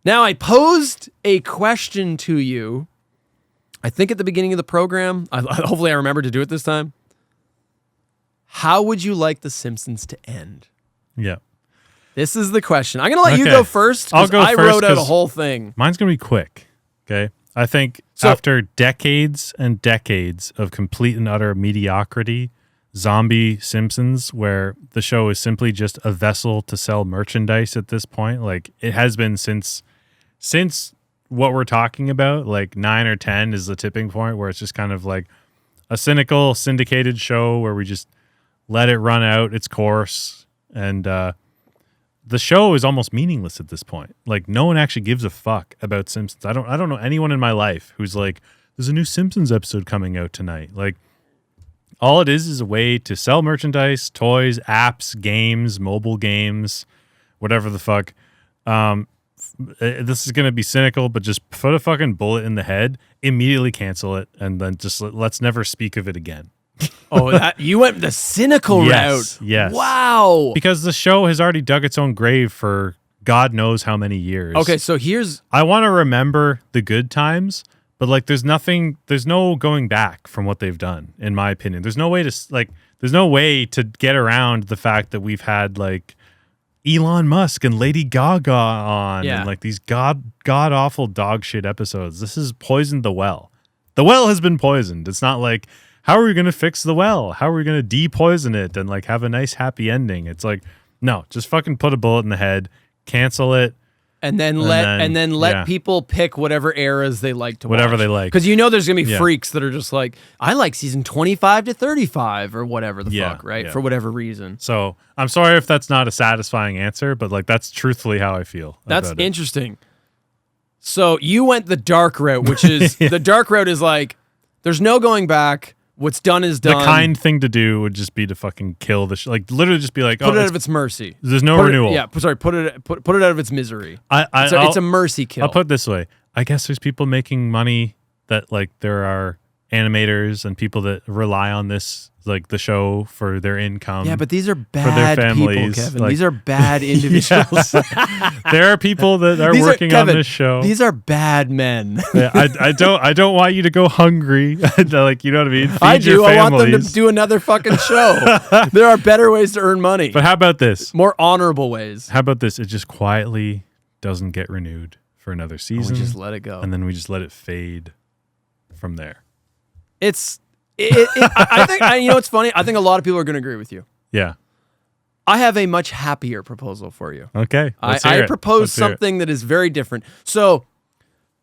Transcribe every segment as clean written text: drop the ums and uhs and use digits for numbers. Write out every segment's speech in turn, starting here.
Now, I posed a question to you, I think at the beginning of the program. Hopefully I remember to do it this time. How would you like The Simpsons to end? Yeah. This is the question. I'm going to let you go first. I'll go I first wrote out a whole thing. Mine's going to be quick. Okay. I think after decades and decades of complete and utter mediocrity, zombie Simpsons, where the show is simply just a vessel to sell merchandise at this point, like it has been since what we're talking about, like 9 or 10 is the tipping point where it's just kind of like a cynical syndicated show where we just let it run out its course. And the show is almost meaningless at this point. Like no one actually gives a fuck about Simpsons. I don't know anyone in my life who's like, there's a new Simpsons episode coming out tonight. Like all it is a way to sell merchandise, toys, apps, games, mobile games, whatever the fuck. This is going to be cynical, but just put a fucking bullet in the head, immediately cancel it, and then just let's never speak of it again. Oh, you went the cynical route. Yes. Wow. Because the show has already dug its own grave for God knows how many years. Okay, so I want to remember the good times, but like there's no going back from what they've done, in my opinion. There's no way to get around the fact that we've had like Elon Musk and Lady Gaga on and like these god awful dog shit episodes. This has poisoned the well. The well has been poisoned. It's not like, how are we going to fix the well? How are we going to de-poison it and like have a nice happy ending? It's like, no, just fucking put a bullet in the head, cancel it. And then let people pick whatever eras they like to watch. Whatever they like. Because there's going to be freaks that are just like, I like season 25 to 35 or whatever the fuck, right? Yeah. For whatever reason. So I'm sorry if that's not a satisfying answer, but like that's truthfully how I feel. That's interesting. So you went the dark route, which is the dark route is like, there's no going back. What's done is done. The kind thing to do would just be to fucking kill the like literally just be like, put it out of its mercy. There's no renewal. Put it out of its misery. It's a mercy kill. I'll put it this way. I guess there's people making money that like there are animators and people that rely on this, like the show, for their income. Yeah, but these are bad people, Kevin. Like, these are bad individuals. There are people that are working on this show. These are bad men. I don't want you to go hungry. Like, you know what I mean? I do. I want them to do another fucking show. There are better ways to earn money. But how about this? More honorable ways. How about this? It just quietly doesn't get renewed for another season. We just let it go. And then we just let it fade from there. I think it's funny. I think a lot of people are going to agree with you. Yeah. I have a much happier proposal for you. Okay. I propose something that is very different. So,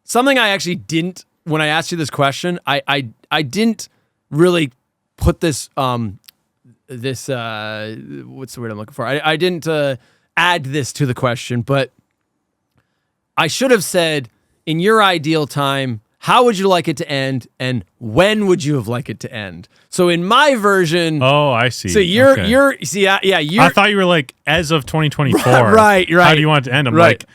something I actually didn't, when I asked you this question, I didn't really put this what's the word I'm looking for? I didn't add this to the question, but I should have said, in your ideal time, how would you like it to end, and when would you have liked it to end? So in my version, oh, I see. So I thought you were like, as of 2024, right. How do you want it to end? I'm like,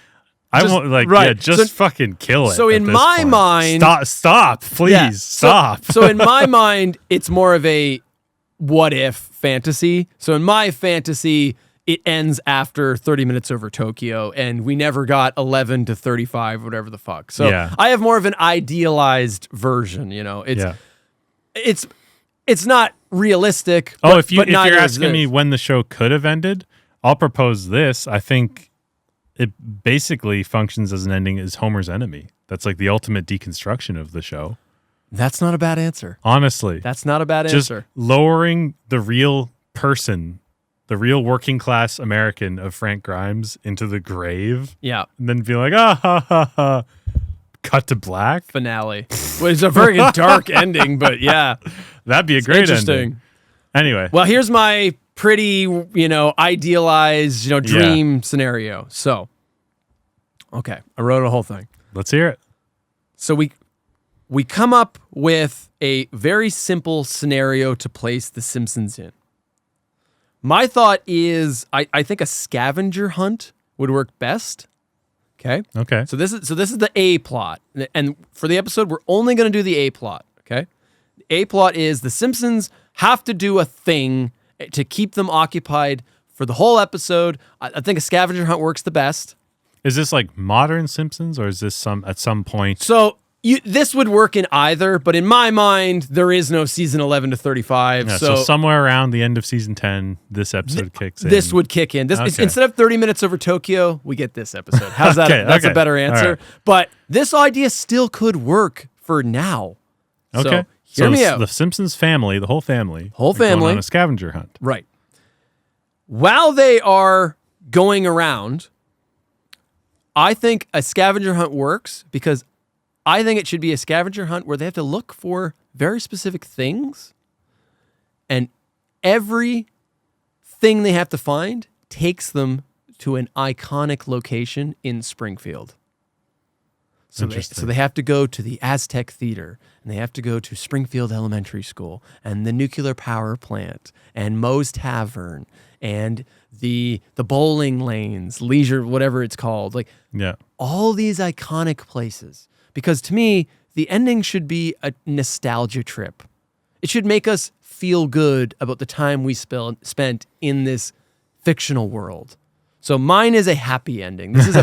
I won't fucking kill it. So in my mind, stop, please, stop. So in my mind, it's more of a what if fantasy. So in my fantasy, it ends after 30 minutes over Tokyo, and we never got 11 to 35, whatever the fuck. So I have more of an idealized version. It's not realistic. Oh, if you're asking me when the show could have ended, I'll propose this. I think it basically functions as an ending as Homer's enemy. That's like the ultimate deconstruction of the show. That's not a bad answer. Honestly, that's not a bad answer. Just lowering the real person, the real working class American of Frank Grimes into the grave. Yeah. And then be like, ha, ha, ha. Cut to black. Finale. Well, it's a very dark ending, but yeah. That'd be a great ending. Anyway. Well, here's my pretty, idealized, dream scenario. So, okay. I wrote a whole thing. Let's hear it. So we come up with a very simple scenario to place The Simpsons in. My thought is, I think a scavenger hunt would work best. Okay. So this is the A plot, and for the episode, we're only going to do the A plot. Okay. The A plot is the Simpsons have to do a thing to keep them occupied for the whole episode. I think a scavenger hunt works the best. Is this like modern Simpsons, or is this at some point? So this would work in either, but in my mind, there is no season 11 to 35. Yeah, so somewhere around the end of season 10, this episode kicks in. This would kick in. Instead of 30 minutes over Tokyo, we get this episode. How's that? That's a better answer. Right. But this idea still could work for now. Okay. So hear me out. The Simpsons family, the whole family, going on a scavenger hunt. Right. While they are going around, I think a scavenger hunt works because I think it should be a scavenger hunt where they have to look for very specific things, and every thing they have to find takes them to an iconic location in Springfield. So they have to go to the Aztec Theater, and they have to go to Springfield Elementary School, and the nuclear power plant, and Moe's Tavern, and the bowling lanes, leisure, whatever it's called. Like, all these iconic places. Because to me, the ending should be a nostalgia trip. It should make us feel good about the time we spent in this fictional world. So mine is a happy ending. This is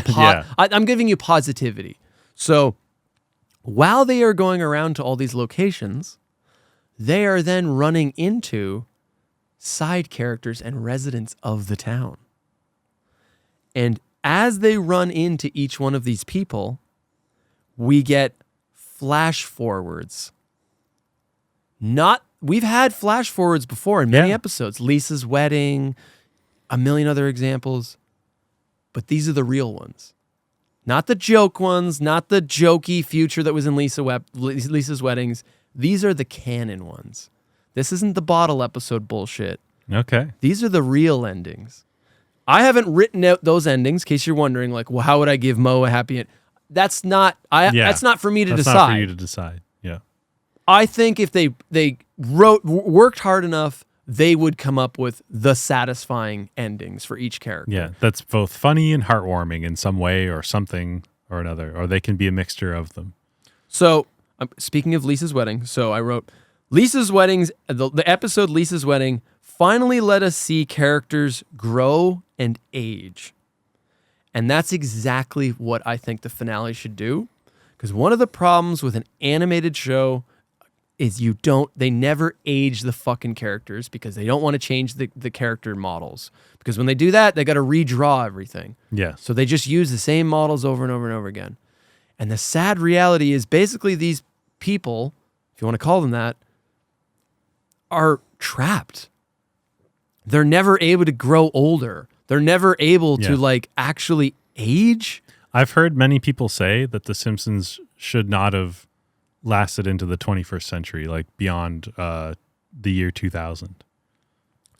I'm giving you positivity. So while they are going around to all these locations, they are then running into side characters and residents of the town. And as they run into each one of these people, we get flash forwards. We've had flash forwards before in many episodes. Lisa's wedding, a million other examples. But these are the real ones. Not the joke ones, not the jokey future that was in Lisa's weddings. These are the canon ones. This isn't the bottle episode bullshit. Okay. These are the real endings. I haven't written out those endings, in case you're wondering, like, well, how would I give Moe a happy end? That's not for me to decide. That's not for you to decide. Yeah. I think if they worked hard enough, they would come up with the satisfying endings for each character. Yeah, that's both funny and heartwarming in some way or something or another, or they can be a mixture of them. So, speaking of Lisa's wedding, so I wrote, Lisa's weddings, the episode Lisa's wedding finally let us see characters grow and age. And that's exactly what I think the finale should do. Because one of the problems with an animated show is they never age the fucking characters because they don't want to change the character models. Because when they do that, they got to redraw everything. Yeah. So they just use the same models over and over and over again. And the sad reality is basically these people, if you want to call them that, are trapped. They're never able to grow older. They're never able to actually age. I've heard many people say that The Simpsons should not have lasted into the 21st century, like beyond the year 2000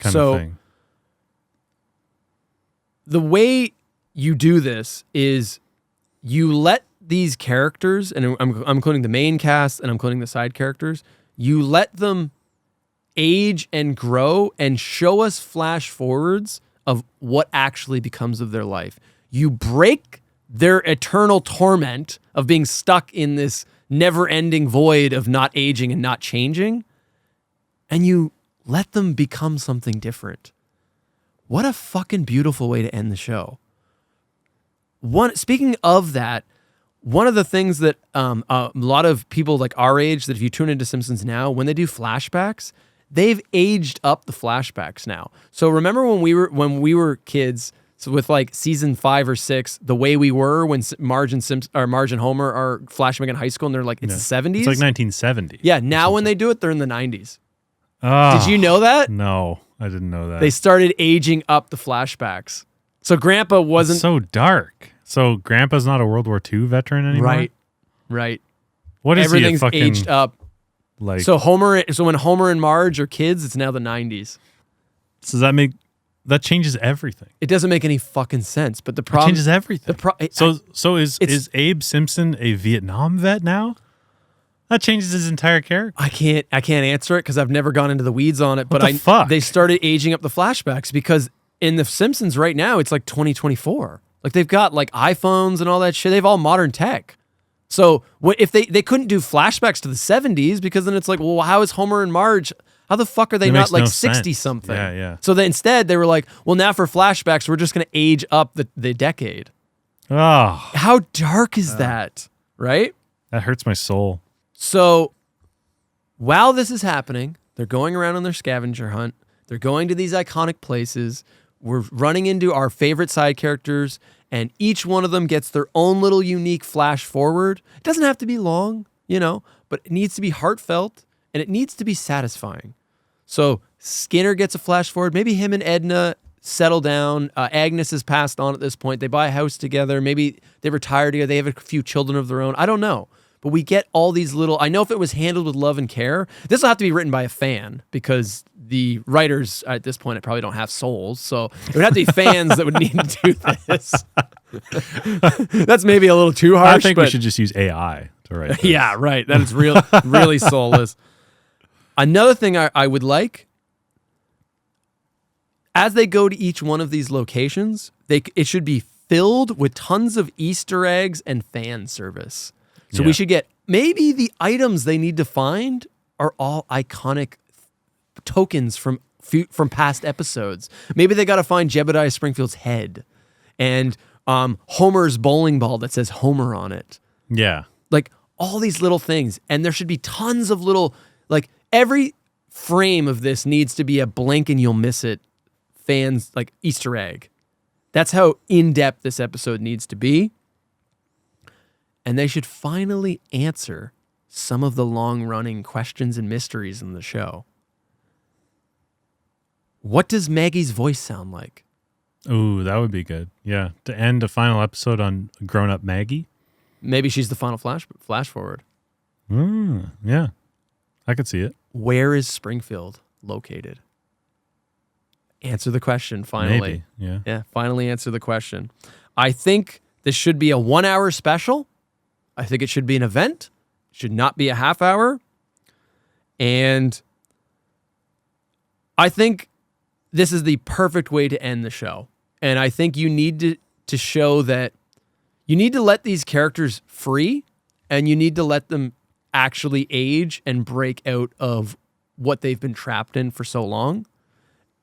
kind of thing. The way you do this is you let these characters, and I'm including the main cast and I'm including the side characters, you let them age and grow and show us flash forwards of what actually becomes of their life. You break their eternal torment of being stuck in this never-ending void of not aging and not changing, and you let them become something different. What a fucking beautiful way to end the show. Speaking of that, one of the things that a lot of people like our age, that if you tune into Simpsons now, when they do flashbacks, they've aged up the flashbacks now. So remember when we were kids, so with like season 5 or 6, the way we were when Marge and Homer are flashing in high school, and they're like, it's the 70s? It's like 1970. Yeah, now when they do it, they're in the 90s. Oh, did you know that? No, I didn't know that. They started aging up the flashbacks. So Grandpa wasn't... It's so dark. So Grandpa's not a World War II veteran anymore? Right. What is Everything's he, a fucking... aged up. Like, so when Homer and Marge are kids, it's now the 90s. So that changes everything. It doesn't make any fucking sense. But the problem... It changes everything. So is Abe Simpson a Vietnam vet now? That changes his entire character. I can't answer it because I've never gone into the weeds on it. Fuck? They started aging up the flashbacks because in the Simpsons right now, it's like 2024. Like they've got like iPhones and all that shit. They've all modern tech. So if they couldn't do flashbacks to the 70s, because then it's like, well, how is Homer and Marge? How the fuck are they not like 60 something? Yeah. So instead they were like, well, now for flashbacks, we're just going to age up the decade. Oh, How dark is that, right? that hurts my soul. So while this is happening, they're going around on their scavenger hunt. They're going to these iconic places. We're running into our favorite side characters, and each one of them gets their own little unique flash forward. It doesn't have to be long, but it needs to be heartfelt, and it needs to be satisfying. So Skinner gets a flash forward. Maybe him and Edna settle down. Agnes has passed on at this point. They buy a house together. Maybe they retire together. They have a few children of their own. I don't know. But we get all these little... I know if it was handled with love and care, this will have to be written by a fan because the writers at this point probably don't have souls. So it would have to be fans that would need to do this. That's maybe a little too harsh. I think we should just use AI to write this. Yeah, right. That is really soulless. Another thing I would like, as they go to each one of these locations, it should be filled with tons of Easter eggs and fan service. So we should get, maybe the items they need to find are all iconic tokens from past episodes. Maybe they got to find Jebediah Springfield's head and Homer's bowling ball that says Homer on it. Yeah. Like all these little things. And there should be tons of little, like every frame of this needs to be a blink and you'll miss it fans, like Easter egg. That's how in-depth this episode needs to be. And they should finally answer some of the long-running questions and mysteries in the show. What does Maggie's voice sound like? Ooh, that would be good. Yeah. To end a final episode on grown-up Maggie? Maybe she's the final flash forward. Yeah. I could see it. Where is Springfield located? Answer the question, finally. Maybe, Yeah, finally answer the question. I think this should be a 1-hour special. I think it should be an event. It should not be a half hour. And I think this is the perfect way to end the show. And I think you need to show that you need to let these characters free and you need to let them actually age and break out of what they've been trapped in for so long.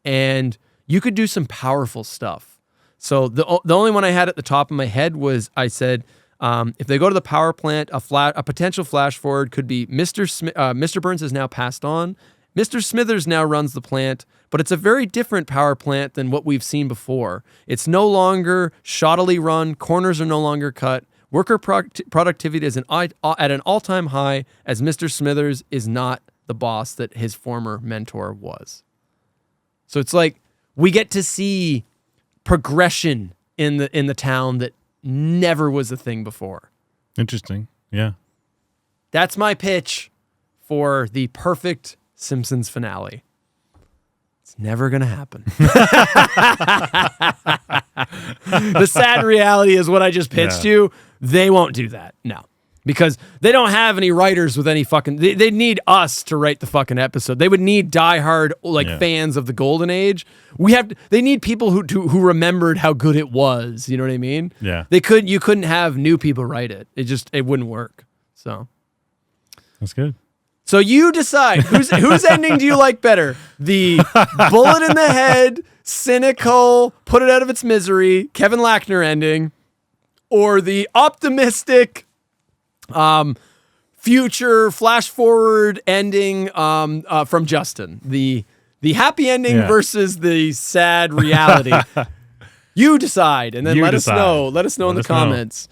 And you could do some powerful stuff. So the only one I had at the top of my head was I said, if they go to the power plant, a potential flash forward could be Mr. Burns has now passed on. Mr. Smithers now runs the plant, but it's a very different power plant than what we've seen before. It's no longer shoddily run. Corners are no longer cut. Worker productivity is at an all-time high as Mr. Smithers is not the boss that his former mentor was. So it's like we get to see progression in the town that never was a thing before. Interesting. Yeah. That's my pitch for the perfect Simpsons finale. It's never going to happen. The sad reality is what I just pitched you. They won't do that. No. Because they don't have any writers with any fucking... They need us to write the fucking episode. They would need diehard fans of the golden age. They need people who remembered how good it was. You know what I mean? Yeah. You couldn't have new people write it. It wouldn't work. So that's good. So you decide whose ending do you like better? The bullet in the head, cynical, put it out of its misery, Kevin Lackner ending, or the optimistic, future flash forward ending from Justin? The happy ending versus the sad reality. You decide, and then let us know. Let us know in the comments.